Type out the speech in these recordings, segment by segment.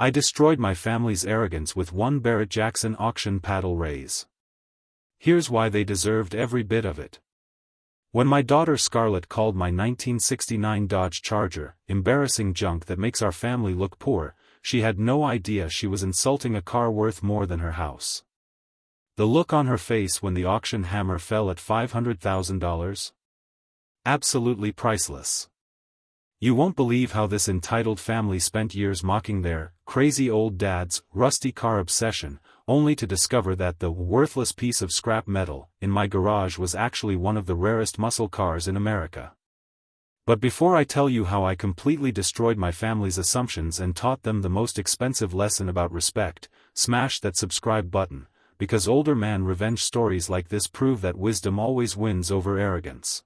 I destroyed my family's arrogance with one Barrett-Jackson auction paddle raise. Here's why they deserved every bit of it. When my daughter Scarlett called my 1969 Dodge Charger embarrassing junk that makes our family look poor, she had no idea she was insulting a car worth more than her house. The look on her face when the auction hammer fell at $500,000? Absolutely priceless. You won't believe how this entitled family spent years mocking their crazy old dad's rusty car obsession, only to discover that the worthless piece of scrap metal in my garage was actually one of the rarest muscle cars in America. But before I tell you how I completely destroyed my family's assumptions and taught them the most expensive lesson about respect, smash that subscribe button, because older man revenge stories like this prove that wisdom always wins over arrogance.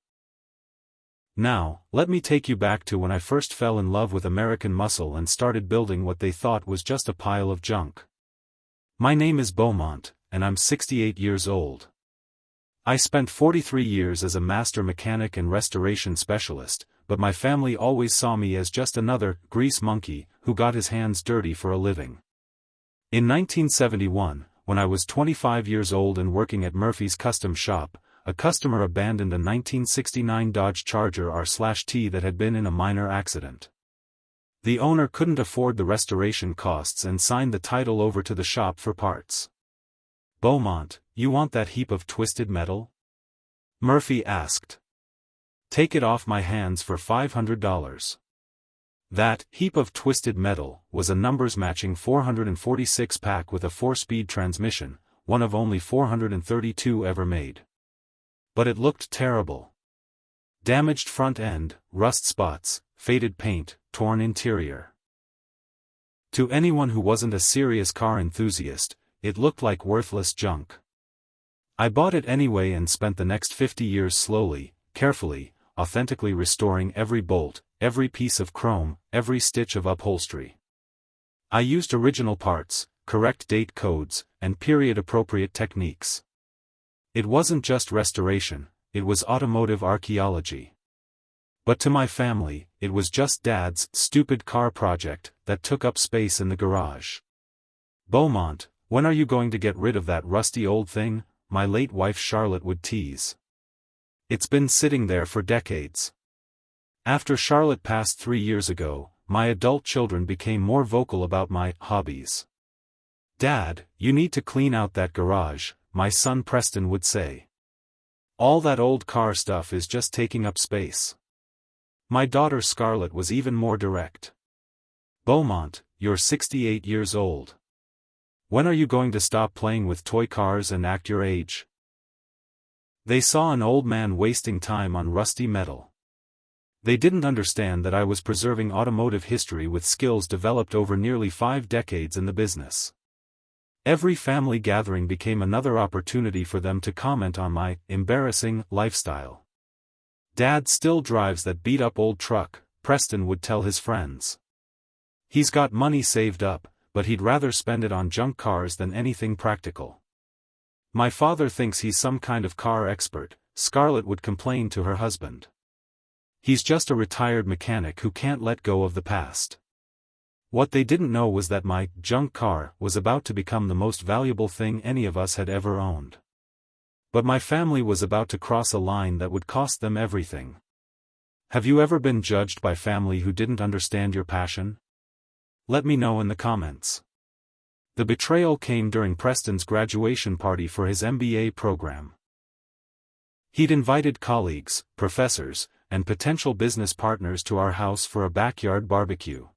Now, let me take you back to when I first fell in love with American muscle and started building what they thought was just a pile of junk. My name is Beaumont, and I'm 68 years old. I spent 43 years as a master mechanic and restoration specialist, but my family always saw me as just another grease monkey who got his hands dirty for a living. In 1971, when I was 25 years old and working at Murphy's Custom Shop, a customer abandoned a 1969 Dodge Charger R/T that had been in a minor accident. The owner couldn't afford the restoration costs and signed the title over to the shop for parts. "Beaumont, you want that heap of twisted metal?" Murphy asked. "Take it off my hands for $500. That heap of twisted metal was a numbers-matching 446 pack with a 4-speed transmission, one of only 432 ever made. But it looked terrible. Damaged front end, rust spots, faded paint, torn interior. To anyone who wasn't a serious car enthusiast, it looked like worthless junk. I bought it anyway and spent the next 50 years slowly, carefully, authentically restoring every bolt, every piece of chrome, every stitch of upholstery. I used original parts, correct date codes, and period-appropriate techniques. It wasn't just restoration, it was automotive archaeology. But to my family, it was just Dad's stupid car project that took up space in the garage. "Beaumont, when are you going to get rid of that rusty old thing?" my late wife Charlotte would tease. "It's been sitting there for decades." After Charlotte passed 3 years ago, my adult children became more vocal about my hobbies. "Dad, you need to clean out that garage," my son Preston would say. "All that old car stuff is just taking up space." My daughter Scarlett was even more direct. "Beaumont, you're 68 years old. When are you going to stop playing with toy cars and act your age?" They saw an old man wasting time on rusty metal. They didn't understand that I was preserving automotive history with skills developed over nearly 5 decades in the business. Every family gathering became another opportunity for them to comment on my embarrassing lifestyle. "Dad still drives that beat-up old truck," Preston would tell his friends. "He's got money saved up, but he'd rather spend it on junk cars than anything practical." "My father thinks he's some kind of car expert," Scarlett would complain to her husband. "He's just a retired mechanic who can't let go of the past." What they didn't know was that my junk car was about to become the most valuable thing any of us had ever owned. But my family was about to cross a line that would cost them everything. Have you ever been judged by family who didn't understand your passion? Let me know in the comments. The betrayal came during Preston's graduation party for his MBA program. He'd invited colleagues, professors, and potential business partners to our house for a backyard barbecue.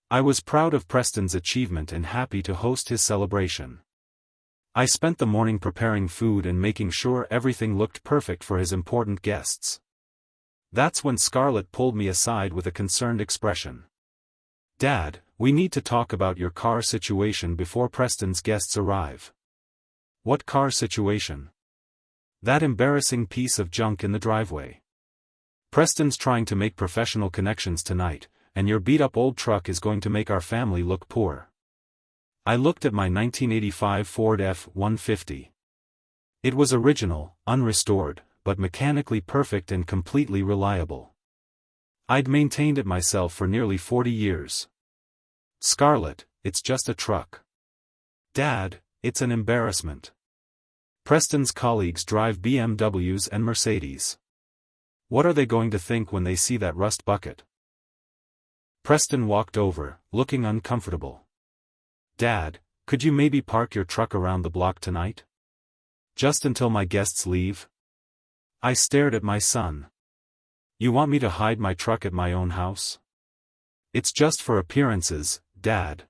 I was proud of Preston's achievement and happy to host his celebration. I spent the morning preparing food and making sure everything looked perfect for his important guests. That's when Scarlett pulled me aside with a concerned expression. "Dad, we need to talk about your car situation before Preston's guests arrive." "What car situation?" "That embarrassing piece of junk in the driveway. Preston's trying to make professional connections tonight, and your beat-up old truck is going to make our family look poor." I looked at my 1985 Ford F-150. It was original, unrestored, but mechanically perfect and completely reliable. I'd maintained it myself for nearly 40 years. "Scarlett, it's just a truck. Dad, it's an embarrassment. Preston's colleagues drive BMWs and Mercedes. What are they going to think when they see that rust bucket? Preston walked over, looking uncomfortable. Dad, could you maybe park your truck around the block tonight? Just until my guests leave? I stared at my son. You want me to hide my truck at my own house? It's just for appearances, Dad.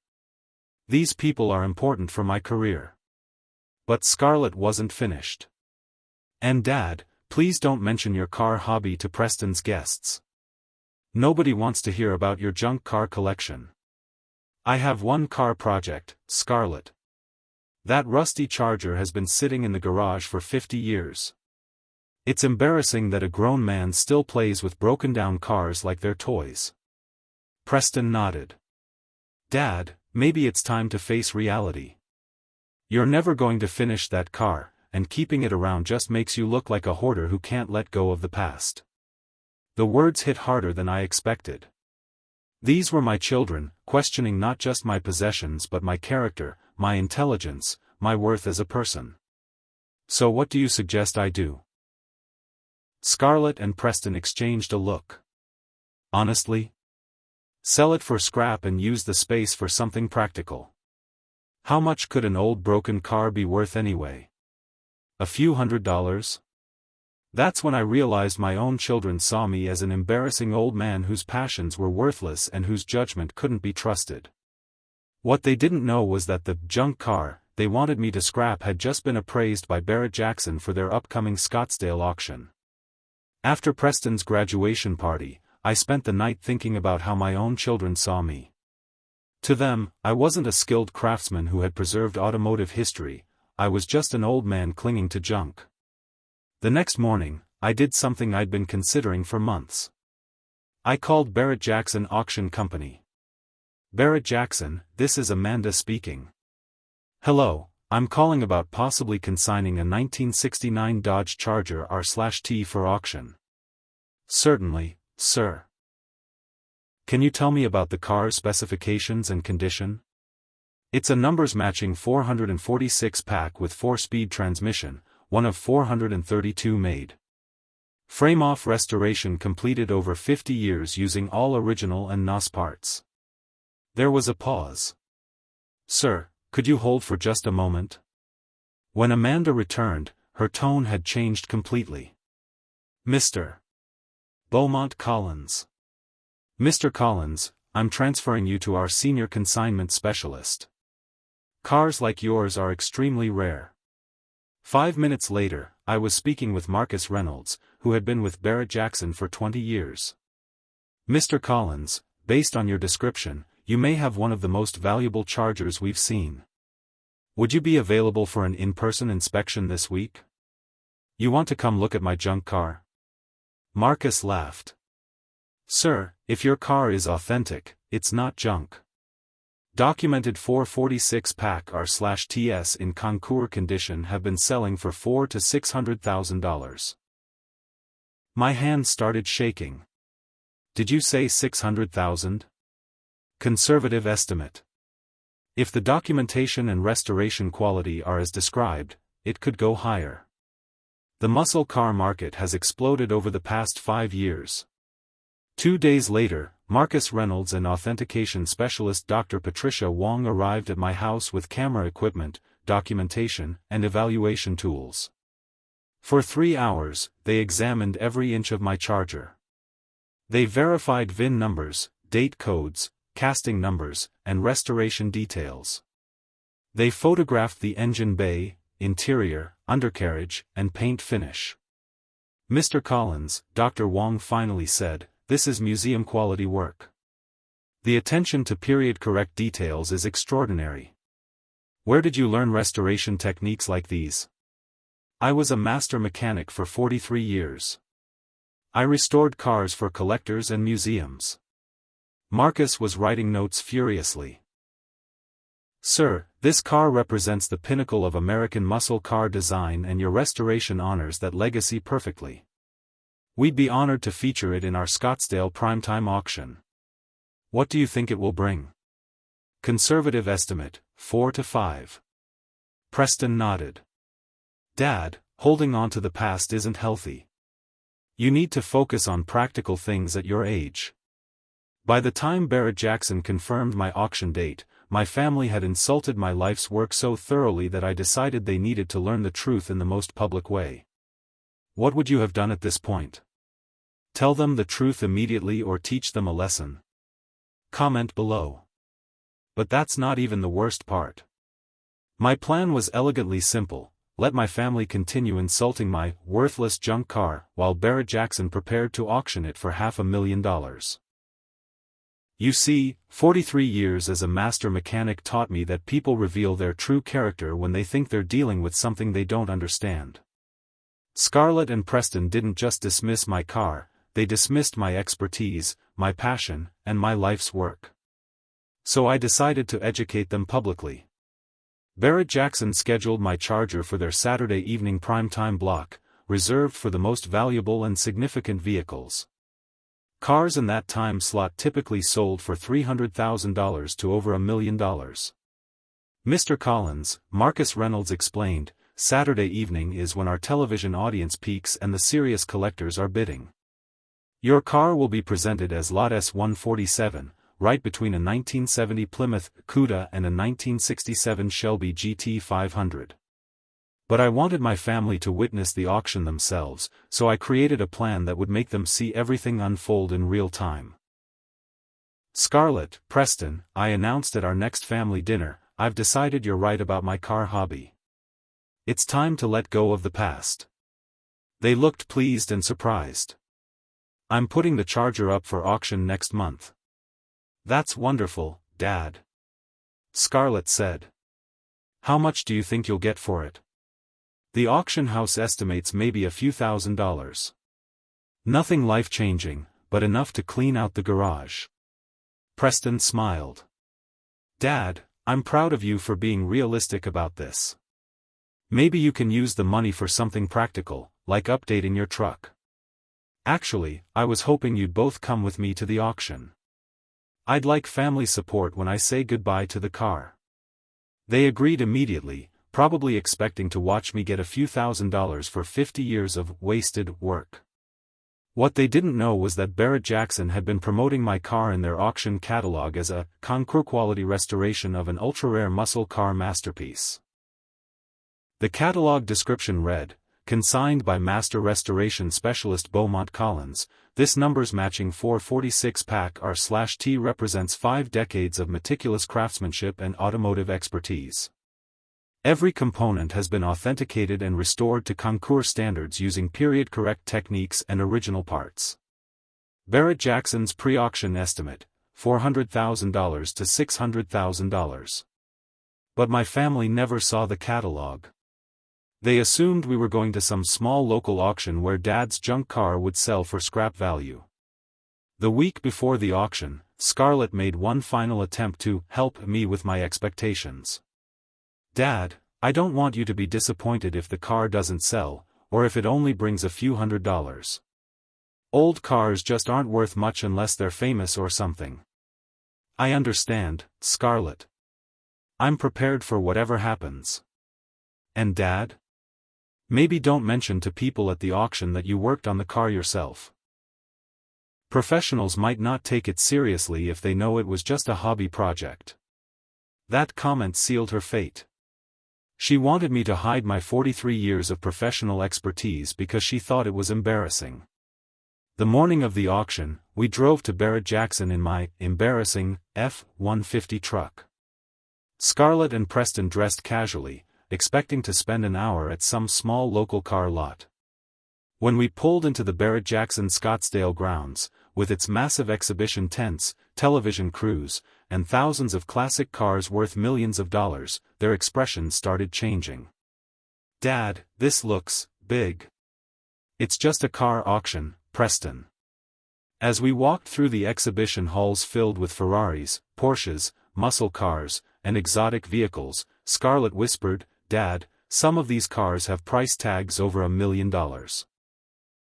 These people are important for my career. But Scarlett wasn't finished. And Dad, please don't mention your car hobby to Preston's guests. Nobody wants to hear about your junk car collection. I have one car project, Scarlett. That rusty Charger has been sitting in the garage for 50 years. It's embarrassing that a grown man still plays with broken-down cars like they're toys. Preston nodded. Dad, maybe it's time to face reality. You're never going to finish that car, and keeping it around just makes you look like a hoarder who can't let go of the past. The words hit harder than I expected. These were my children, questioning not just my possessions but my character, my intelligence, my worth as a person. So what do you suggest I do? Scarlett and Preston exchanged a look. Honestly? Sell it for scrap and use the space for something practical. How much could an old broken car be worth anyway? A few $100s? That's when I realized my own children saw me as an embarrassing old man whose passions were worthless and whose judgment couldn't be trusted. What they didn't know was that the junk car they wanted me to scrap had just been appraised by Barrett-Jackson for their upcoming Scottsdale auction. After Preston's graduation party, I spent the night thinking about how my own children saw me. To them, I wasn't a skilled craftsman who had preserved automotive history, I was just an old man clinging to junk. The next morning, I did something I'd been considering for months. I called Barrett-Jackson Auction Company. Barrett-Jackson, this is Amanda speaking. Hello, I'm calling about possibly consigning a 1969 Dodge Charger R/T for auction. Certainly, sir. Can you tell me about the car's specifications and condition? It's a numbers-matching 446 pack with 4-speed transmission, one of 432 made. Frame-off restoration completed over 50 years using all original and NOS parts. There was a pause. Sir, could you hold for just a moment? When Amanda returned, her tone had changed completely. Mr. Beaumont Collins. Mr. Collins, I'm transferring you to our senior consignment specialist. Cars like yours are extremely rare. 5 minutes later, I was speaking with Marcus Reynolds, who had been with Barrett-Jackson for 20 years. Mr. Collins, based on your description, you may have one of the most valuable Chargers we've seen. Would you be available for an in-person inspection this week? You want to come look at my junk car? Marcus laughed. Sir, if your car is authentic, it's not junk. Documented 446 pack R/TS in concours condition have been selling for $400,000 to $600,000. My hand started shaking. Did you say 600,000? Conservative estimate. If the documentation and restoration quality are as described, it could go higher. The muscle car market has exploded over the past 5 years. 2 days later, Marcus Reynolds and authentication specialist Dr. Patricia Wong arrived at my house with camera equipment, documentation, and evaluation tools. For 3 hours, they examined every inch of my Charger. They verified VIN numbers, date codes, casting numbers, and restoration details. They photographed the engine bay, interior, undercarriage, and paint finish. Mr. Collins, Dr. Wong finally said, this is museum-quality work. The attention to period-correct details is extraordinary. Where did you learn restoration techniques like these? I was a master mechanic for 43 years. I restored cars for collectors and museums. Marcus was writing notes furiously. Sir, this car represents the pinnacle of American muscle car design and your restoration honors that legacy perfectly. We'd be honored to feature it in our Scottsdale primetime auction. What do you think it will bring? Conservative estimate, 4 to 5. Preston nodded. Dad, holding on to the past isn't healthy. You need to focus on practical things at your age. By the time Barrett-Jackson confirmed my auction date, my family had insulted my life's work so thoroughly that I decided they needed to learn the truth in the most public way. What would you have done at this point? Tell them the truth immediately or teach them a lesson? Comment below. But that's not even the worst part. My plan was elegantly simple: let my family continue insulting my worthless junk car while Barrett-Jackson prepared to auction it for $500,000. You see, 43 years as a master mechanic taught me that people reveal their true character when they think they're dealing with something they don't understand. Scarlett and Preston didn't just dismiss my car, they dismissed my expertise, my passion, and my life's work. So I decided to educate them publicly. Barrett-Jackson scheduled my Charger for their Saturday evening primetime block, reserved for the most valuable and significant vehicles. Cars in that time slot typically sold for $300,000 to over $1 million. Mr. Collins, Marcus Reynolds explained, Saturday evening is when our television audience peaks and the serious collectors are bidding. Your car will be presented as Lot S147, right between a 1970 Plymouth Cuda and a 1967 Shelby GT 500. But I wanted my family to witness the auction themselves, so I created a plan that would make them see everything unfold in real time. Scarlett, Preston, I announced at our next family dinner, I've decided you're right about my car hobby. It's time to let go of the past. They looked pleased and surprised. I'm putting the Charger up for auction next month. That's wonderful, Dad. Scarlett said. How much do you think you'll get for it? The auction house estimates maybe a few $1,000s. Nothing life-changing, but enough to clean out the garage. Preston smiled. Dad, I'm proud of you for being realistic about this. Maybe you can use the money for something practical, like updating your truck. Actually, I was hoping you'd both come with me to the auction. I'd like family support when I say goodbye to the car. They agreed immediately, probably expecting to watch me get a few $1,000s for 50 years of wasted work. What they didn't know was that Barrett-Jackson had been promoting my car in their auction catalog as a concours-quality restoration of an ultra-rare muscle car masterpiece. The catalog description read, consigned by master restoration specialist Beaumont Collins, this number's matching 446 pack R/T represents 5 decades of meticulous craftsmanship and automotive expertise. Every component has been authenticated and restored to concours standards using period-correct techniques and original parts. Barrett-Jackson's pre-auction estimate, $400,000 to $600,000. But my family never saw the catalog. They assumed we were going to some small local auction where Dad's junk car would sell for scrap value. The week before the auction, Scarlett made one final attempt to help me with my expectations. Dad, I don't want you to be disappointed if the car doesn't sell, or if it only brings a few $100s. Old cars just aren't worth much unless they're famous or something. I understand, Scarlett. I'm prepared for whatever happens. And Dad? Maybe don't mention to people at the auction that you worked on the car yourself. Professionals might not take it seriously if they know it was just a hobby project. That comment sealed her fate. She wanted me to hide my 43 years of professional expertise because she thought it was embarrassing. The morning of the auction, we drove to Barrett-Jackson in my embarrassing F-150 truck. Scarlett and Preston dressed casually, expecting to spend an hour at some small local car lot. When we pulled into the Barrett-Jackson Scottsdale grounds, with its massive exhibition tents, television crews, and thousands of classic cars worth millions of dollars, their expressions started changing. Dad, this looks big. It's just a car auction, Preston. As we walked through the exhibition halls filled with Ferraris, Porsches, muscle cars, and exotic vehicles, Scarlett whispered, Dad, some of these cars have price tags over $1 million.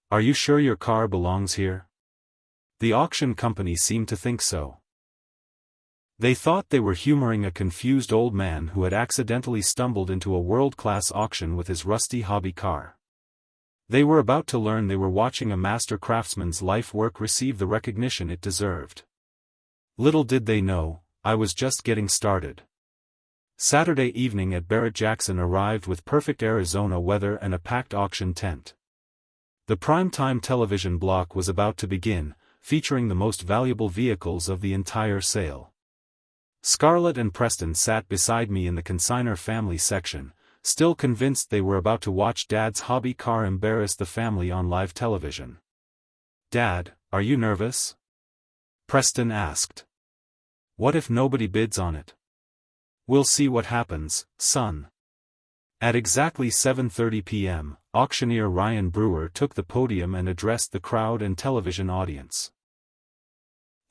Are you sure your car belongs here? The auction company seemed to think so. They thought they were humoring a confused old man who had accidentally stumbled into a world-class auction with his rusty hobby car. They were about to learn they were watching a master craftsman's life work receive the recognition it deserved. Little did they know, I was just getting started. Saturday evening at Barrett-Jackson arrived with perfect Arizona weather and a packed auction tent. The primetime television block was about to begin, featuring the most valuable vehicles of the entire sale. Scarlett and Preston sat beside me in the consignor family section, still convinced they were about to watch Dad's hobby car embarrass the family on live television. "Dad, are you nervous?" Preston asked. "What if nobody bids on it?" "We'll see what happens, son." At exactly 7:30 p.m., auctioneer Ryan Brewer took the podium and addressed the crowd and television audience.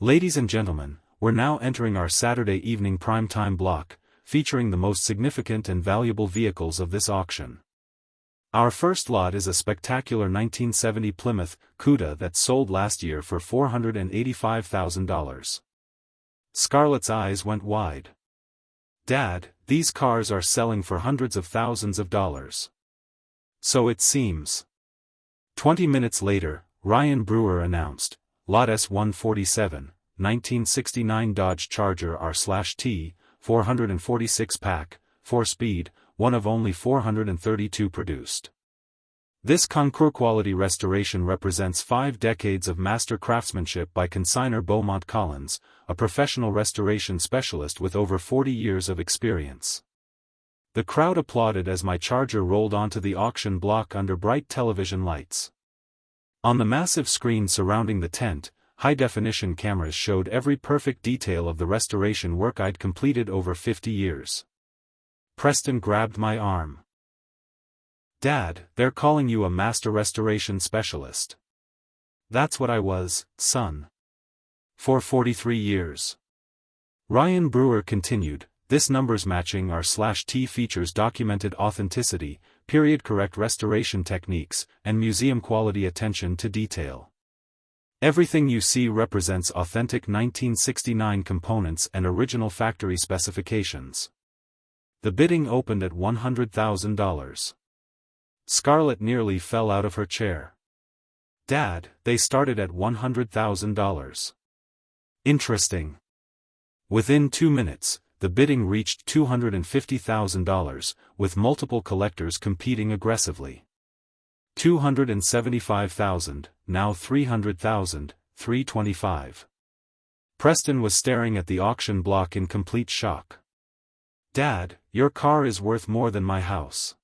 "Ladies and gentlemen, we're now entering our Saturday evening primetime block, featuring the most significant and valuable vehicles of this auction. Our first lot is a spectacular 1970 Plymouth Cuda that sold last year for $485,000. Scarlett's eyes went wide. "Dad, these cars are selling for hundreds of thousands of dollars." "So it seems." 20 minutes later, Ryan Brewer announced, Lot S147, 1969 Dodge Charger R/T, 446 pack, 4-speed, one of only 432 produced. This concours-quality restoration represents 5 decades of master craftsmanship by consignor Beaumont, a professional restoration specialist with over 40 years of experience. The crowd applauded as my Charger rolled onto the auction block under bright television lights. On the massive screen surrounding the tent, high-definition cameras showed every perfect detail of the restoration work I'd completed over 50 years. Preston grabbed my arm. "Dad, they're calling you a master restoration specialist." "That's what I was, son. For 43 years. Ryan Brewer continued, "This numbers matching R/T features documented authenticity, period-correct restoration techniques, and museum-quality attention to detail. Everything you see represents authentic 1969 components and original factory specifications." The bidding opened at $100,000. Scarlett nearly fell out of her chair. "Dad, they started at $100,000. Interesting." Within 2 minutes, the bidding reached $250,000, with multiple collectors competing aggressively. $275,000, now $300,000, $325. Preston was staring at the auction block in complete shock. "Dad, your car is worth more than my house."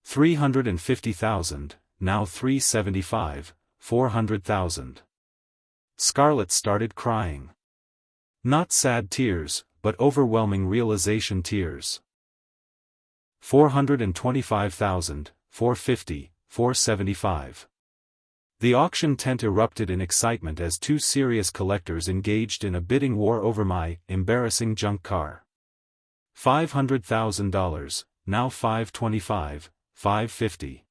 $350,000, now $375, $400,000. Scarlett started crying. Not sad tears, but overwhelming realization tears. $425,000, $450, $475. The auction tent erupted in excitement as 2 serious collectors engaged in a bidding war over my embarrassing junk car. $500,000, now $525, $550.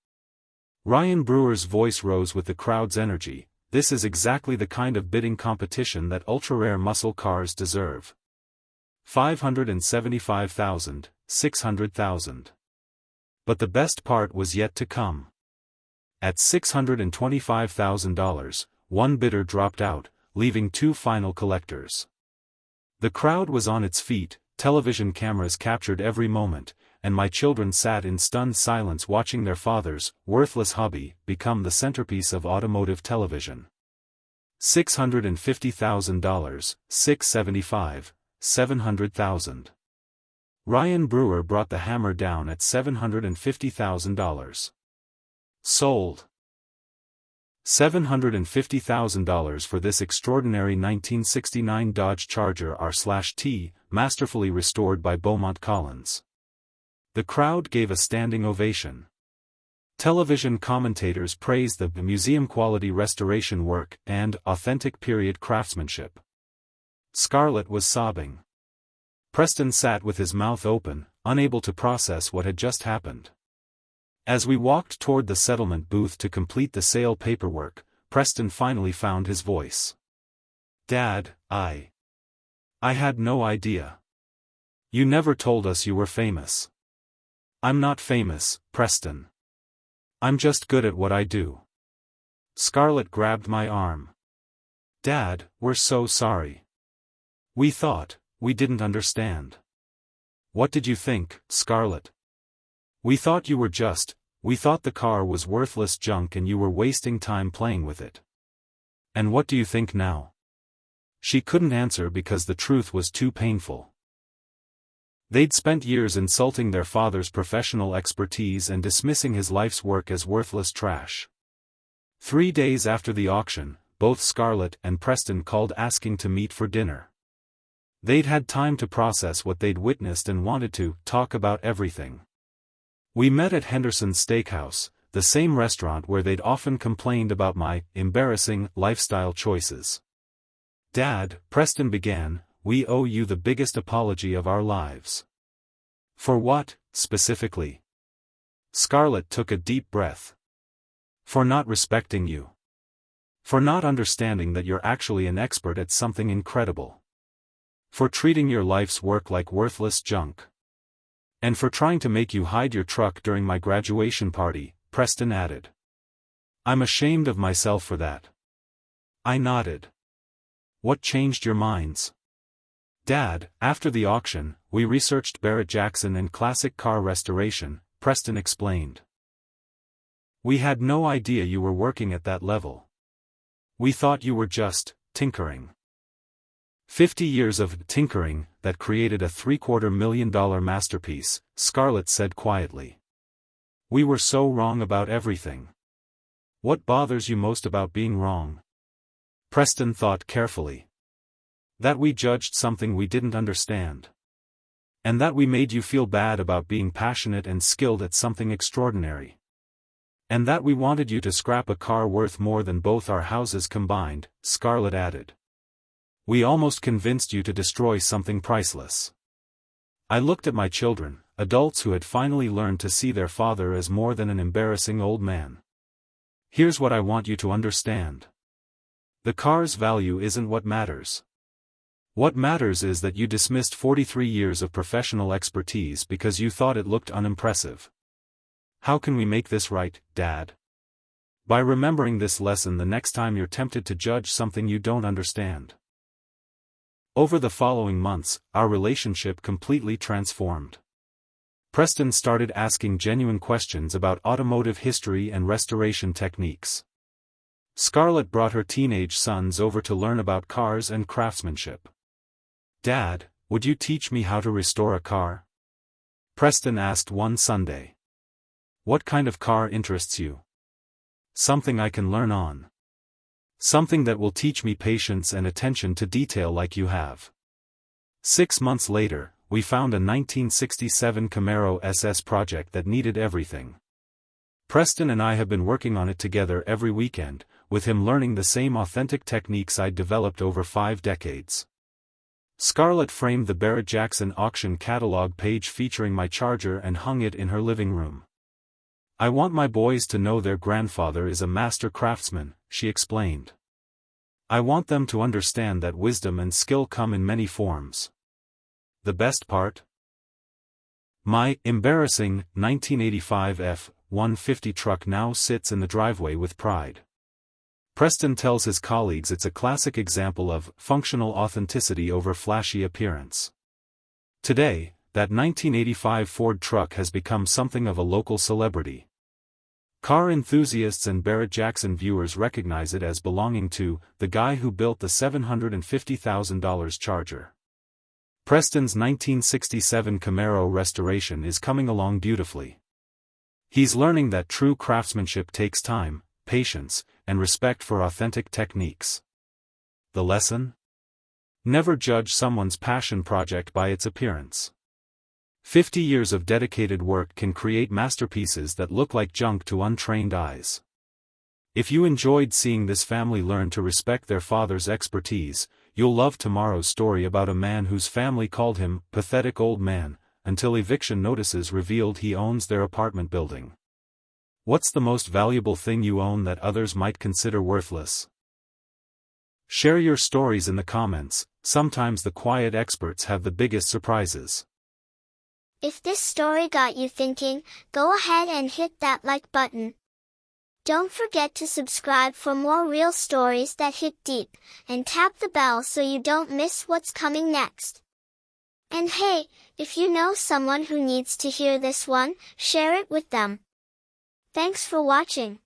Ryan Brewer's voice rose with the crowd's energy. "This is exactly the kind of bidding competition that ultra-rare muscle cars deserve." $575,000, $600,000. But the best part was yet to come. At $625,000, one bidder dropped out, leaving 2 final collectors. The crowd was on its feet, television cameras captured every moment, and my children sat in stunned silence watching their father's worthless hobby become the centerpiece of automotive television. $650,000, $675, $700,000. Ryan Brewer brought the hammer down at $750,000. Sold. $750,000 for this extraordinary 1969 Dodge Charger R/T, masterfully restored by Beaumont. The crowd gave a standing ovation. Television commentators praised the museum-quality restoration work and authentic period craftsmanship. Scarlett was sobbing. Preston sat with his mouth open, unable to process what had just happened. As we walked toward the settlement booth to complete the sale paperwork, Preston finally found his voice. "Dad, I had no idea. You never told us you were famous. I'm not famous, Preston. I'm just good at what I do. Scarlett grabbed my arm. Dad, we're so sorry. We didn't understand. What did you think, Scarlett? We thought the car was worthless junk and you were wasting time playing with it. And what do you think now? She couldn't answer because the truth was too painful. They'd spent years insulting their father's professional expertise and dismissing his life's work as worthless trash. 3 days after the auction, both Scarlett and Preston called asking to meet for dinner. They'd had time to process what they'd witnessed and wanted to talk about everything. We met at Henderson's Steakhouse, the same restaurant where they'd often complained about my embarrassing lifestyle choices. Dad, Preston began, we owe you the biggest apology of our lives. For what, specifically? Scarlett took a deep breath. For not respecting you. For not understanding that you're actually an expert at something incredible. For treating your life's work like worthless junk. And for trying to make you hide your truck during my graduation party, Preston added. I'm ashamed of myself for that. I nodded. What changed your minds? Dad, after the auction, we researched Barrett-Jackson and classic car restoration, Preston explained. We had no idea you were working at that level. We thought you were just tinkering. 50 years of tinkering that created a $750,000 masterpiece, Scarlett said quietly. We were so wrong about everything. What bothers you most about being wrong? Preston thought carefully. That we judged something we didn't understand. And that we made you feel bad about being passionate and skilled at something extraordinary. And that we wanted you to scrap a car worth more than both our houses combined, Scarlett added. We almost convinced you to destroy something priceless. I looked at my children, adults who had finally learned to see their father as more than an embarrassing old man. Here's what I want you to understand. The car's value isn't what matters. What matters is that you dismissed 43 years of professional expertise because you thought it looked unimpressive. How can we make this right, Dad? By remembering this lesson the next time you're tempted to judge something you don't understand. Over the following months, our relationship completely transformed. Preston started asking genuine questions about automotive history and restoration techniques. Scarlett brought her teenage sons over to learn about cars and craftsmanship. Dad, would you teach me how to restore a car? Preston asked one Sunday. What kind of car interests you? Something I can learn on. Something that will teach me patience and attention to detail like you have. 6 months later, we found a 1967 Camaro SS project that needed everything. Preston and I have been working on it together every weekend, with him learning the same authentic techniques I'd developed over 5 decades. Scarlett framed the Barrett-Jackson auction catalog page featuring my Charger and hung it in her living room. I want my boys to know their grandfather is a master craftsman, she explained. I want them to understand that wisdom and skill come in many forms. The best part? My embarrassing 1985 F-150 truck now sits in the driveway with pride. Preston tells his colleagues it's a classic example of functional authenticity over flashy appearance. Today, that 1985 Ford truck has become something of a local celebrity. Car enthusiasts and Barrett-Jackson viewers recognize it as belonging to the guy who built the $750,000 Charger. Preston's 1967 Camaro restoration is coming along beautifully. He's learning that true craftsmanship takes time, patience, and respect for authentic techniques. The lesson? Never judge someone's passion project by its appearance. 50 years of dedicated work can create masterpieces that look like junk to untrained eyes. If you enjoyed seeing this family learn to respect their father's expertise, you'll love tomorrow's story about a man whose family called him pathetic old man, until eviction notices revealed he owns their apartment building. What's the most valuable thing you own that others might consider worthless? Share your stories in the comments, sometimes the quiet experts have the biggest surprises. If this story got you thinking, go ahead and hit that like button. Don't forget to subscribe for more real stories that hit deep, and tap the bell so you don't miss what's coming next. And hey, if you know someone who needs to hear this one, share it with them. Thanks for watching.